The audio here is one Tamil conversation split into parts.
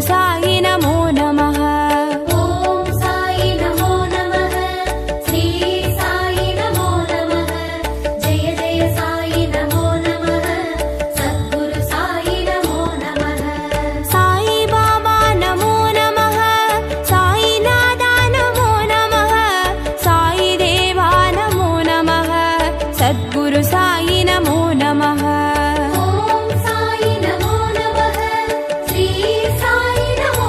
साई नमो नमः। ओम साई नमो नमः। श्री साई नमो नमः। जय जय साई नमो नमः। सद्गुरु साई नमो नमः। साई बाबा नमो नमः। साई नादा नमो नमः। साई देवा नमो नमः। सद्गुरु साई नमो नमः। ओम साई नमो नमः। श्री साई नमो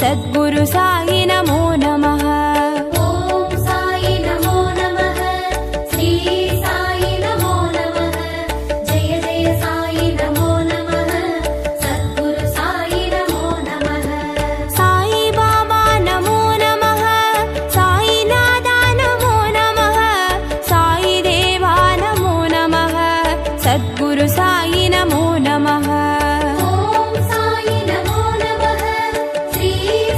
सद्गुरु साई नमो नमः। ॐ साई नमो नमः, श्री साई नमो नमः, जय जय साई नमो नमः, सद्गुरु साई नमो नमः। साई बाबा नमो नमः, साई नादा नमो नमः, साई देवा नमो नमः, सद्गुरु साई नमो नमः। ॐ साई नमो नमः, श्री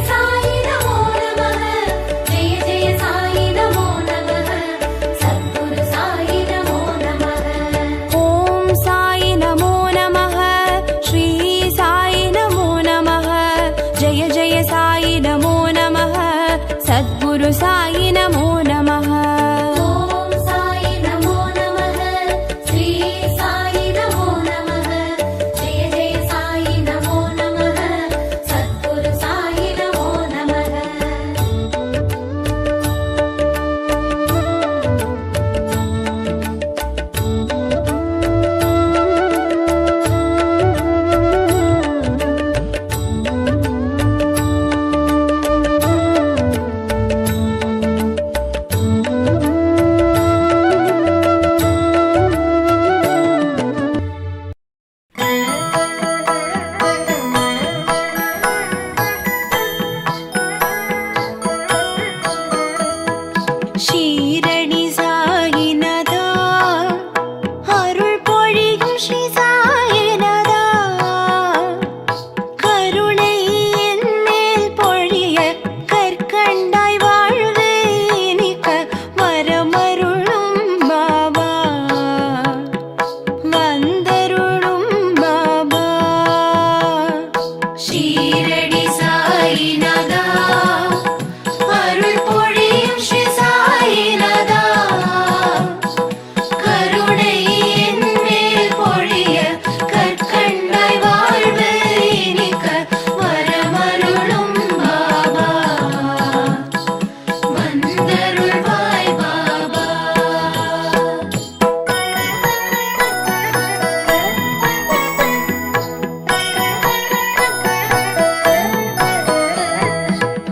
साई नमो नमः, जय जय साई नमो नमः, सद्गुरु साई नमो नमः। ॐ साई नमो नमः, श्री साई नमो नमः, जय जय साई नमो नमः, सद्गुरु साई नमो नमः। ॐ साई नमो नमः, श्री साई नमो नमः, जय जय साई नमो नमः, सद्गुरु साई नमो नमः। ஷீரடி சாயிநாதா, அருள் பொழியும் ஸ்ரீ சாயிநாதா, கருணை என் மேல் பொழிய கற்கண்டாய் வாழ்வு இனிக்க வரமருளும் பாபா, வந்தருளும் பாபா. ஷீரடி சாயிநாதா, அருள் பொழியும் ஸ்ரீ சாயிநாதா, கருணை என் மேல் பொழிய கற்கண்டாய் வாழ்வு இனிக்க வரமருளும் பாபா, வந்தருள்வாய் பாபா.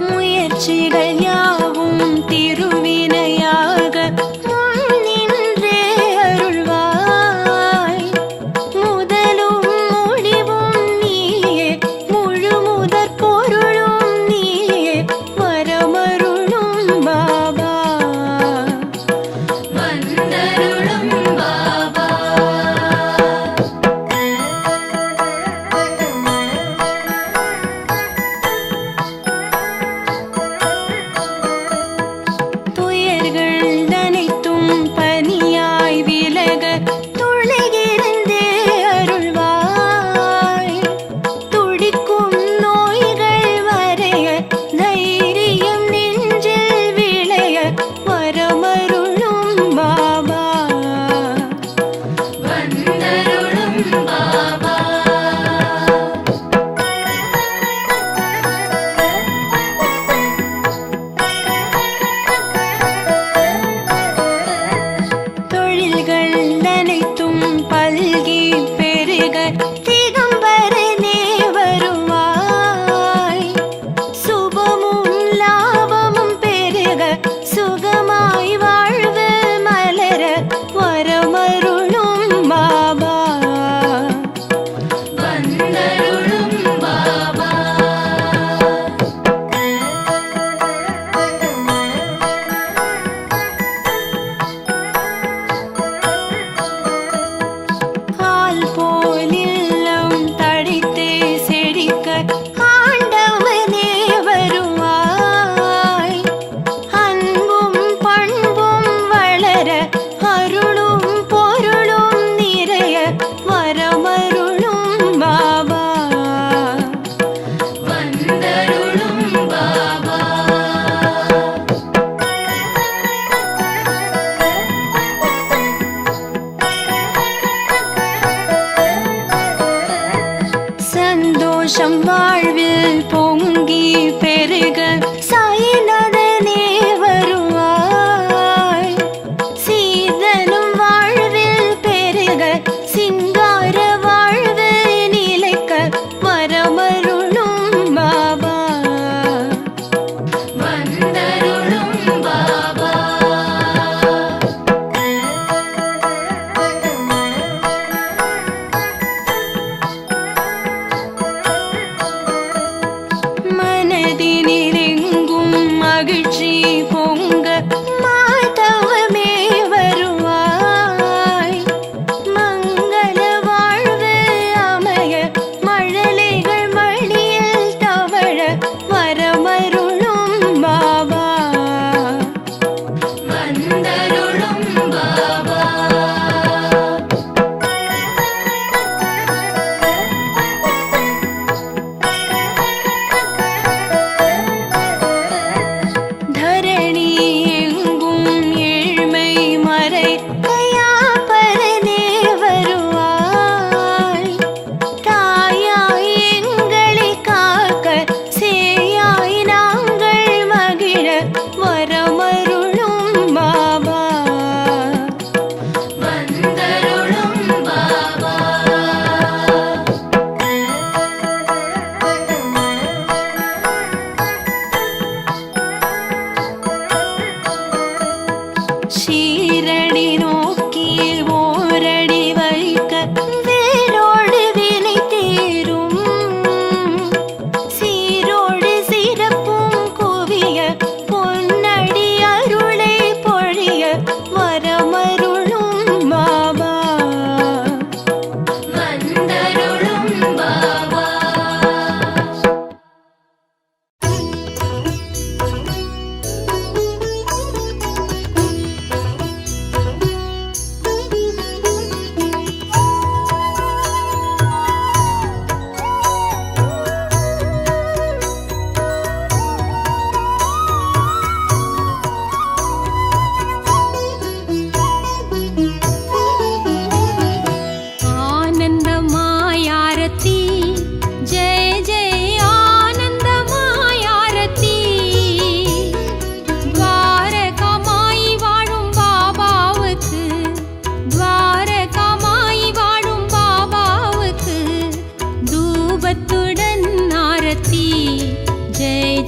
முயற்சிகள் யாவும் திருவினையாக முன்னின்றே அருள்வாய், முதலும் முடிவும் நீயே, முழு முதற் பொருளும் நீயே, வரமருளும் பாபா, வந்தருளும் பாபா. துயர்கள் அனைத்தும் பனியாய் விலக துணையிருந்தே அருள்வாய், துடிக்கும் நோய்கள் வரைய தைரியம் நெஞ்சில் விளைய வரமருளும் பாபா, வந்தருளும் பாபா. தொழில்கள் அனைத்தும் பல்கி பெருக திகம்பரனே வருவாய், சுபமும் லாபமும் பெருக சுகமாய் வாழ்வு மலர வரமருளும் பாபா, வந்தருளும் பாபா. ஆல் போலில்லம் தடித்தே செழிக்க ஆண்டவனே வருவாய், அன்பும் பண்பும் வளர அருளும் பொருளும் நிறைய வரமருளும் பாபா, வந்தருளும் பாபா. சந்தோஷம் வாழ்வில் பொங்கி பெருக சாயிநாதனே வருவாய், சீதனும் வாழ்வில் பெருக சிங்கார வாழ்வு நிலைக்க வரமருளும் பாபா,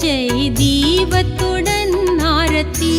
ஜெய் தீபத்துடன் ஆரத்தி.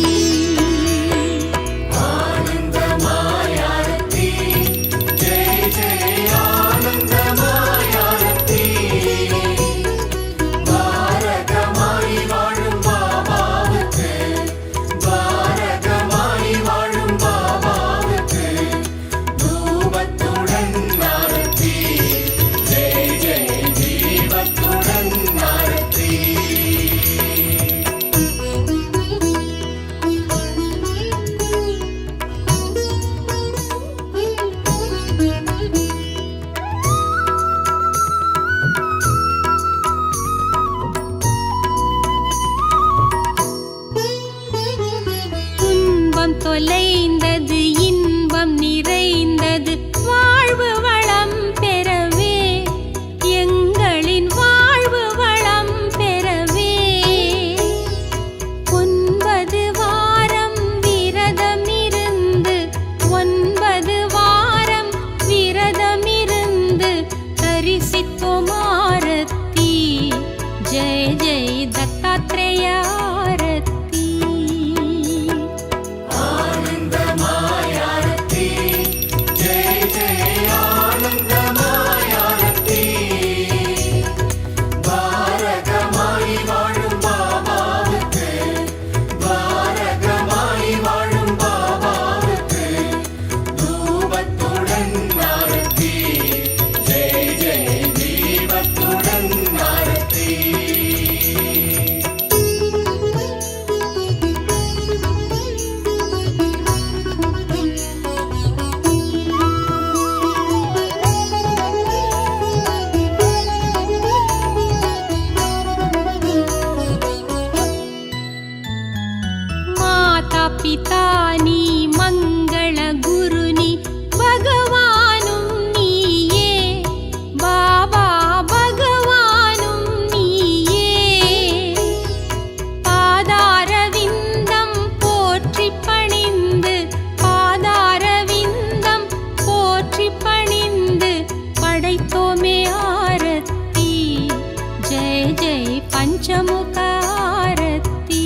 தொலைந்தது இன்பம் நிறைந்தது வாழ்வு வளம் பெறவே, எங்களின் வாழ்வு வளம் பெறவே. 9 வாரம் விரதமிருந்து 9 வாரம் விரதமிருந்து தரிசித்தோம் ஆரத்தி. ஜெய ஜெய தத்தாத்ரேய ஆரத்தி. पिता नी मंगल गुरु नी भगवानुं नीये, बाबा भगवानुं नीये. पादारविन्दं पोற்றி பணிந்து பாதாரவிந்தம் போற்றி பணிந்து படைத்தோமே ஆரத்தி. ஜெய ஜெய பஞ்சமுக ஆரத்தி.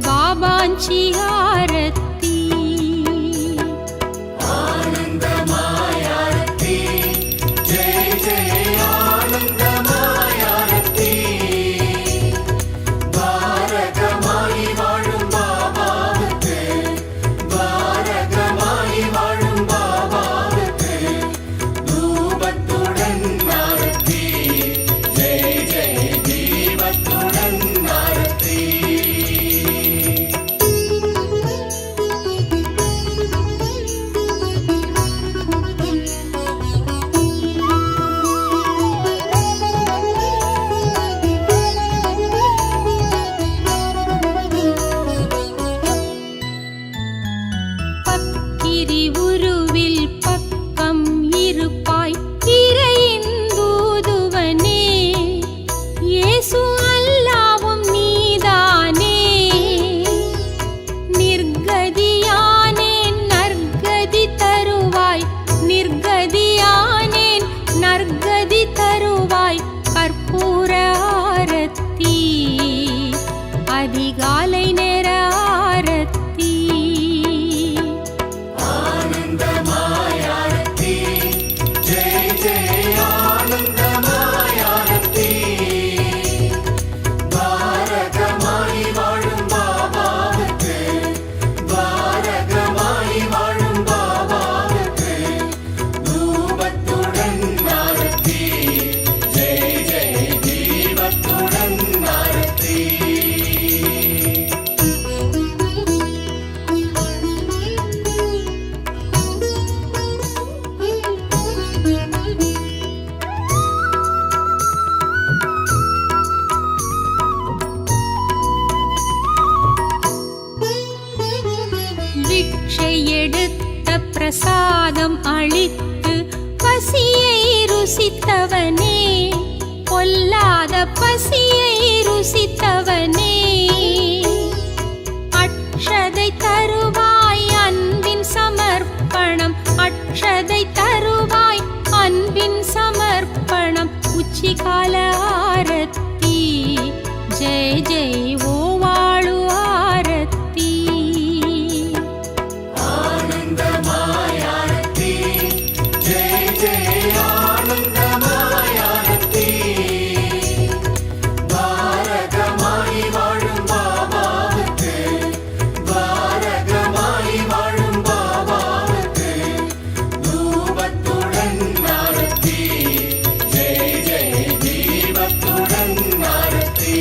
बाबांची आरती. आनंदमय आरती. जय जय आनंदमय आरती. பாரகமாய் வாழும் பாபாவுக்கு, பாரகமாய் வாழும் பாபாவுக்கு தூபத்துடன் ஆரத்தி. ஜெய ஜெய தீபத்துடன் ஆரத்தி. எடுத்த பிரசாதம் அளித்து பசியை ருசித்தவனே, பொல்லாத பசியை ருசித்தவனே. அக்ஷதை தருவாய் அன்பின் சமர்ப்பணம், அக்ஷதை தருவாய் அன்பின் சமர்ப்பணம். உச்சிகால ஆரத்தி ஜெய ஜெய் ஓ வாழு ஆரத்தி. ஆனந்தமாய் ஆரத்தி, ஜெய ஜெய ஆனந்தமாய் ஆரத்தி. பாரகமாய் வாழும் பாபாவுக்கு, பாரகமாய் வாழும் பாபாவுக்கு தூபத்துடன் ஆரத்தி, ஜெய ஜெய தீபத்துடன் ஆரத்தி.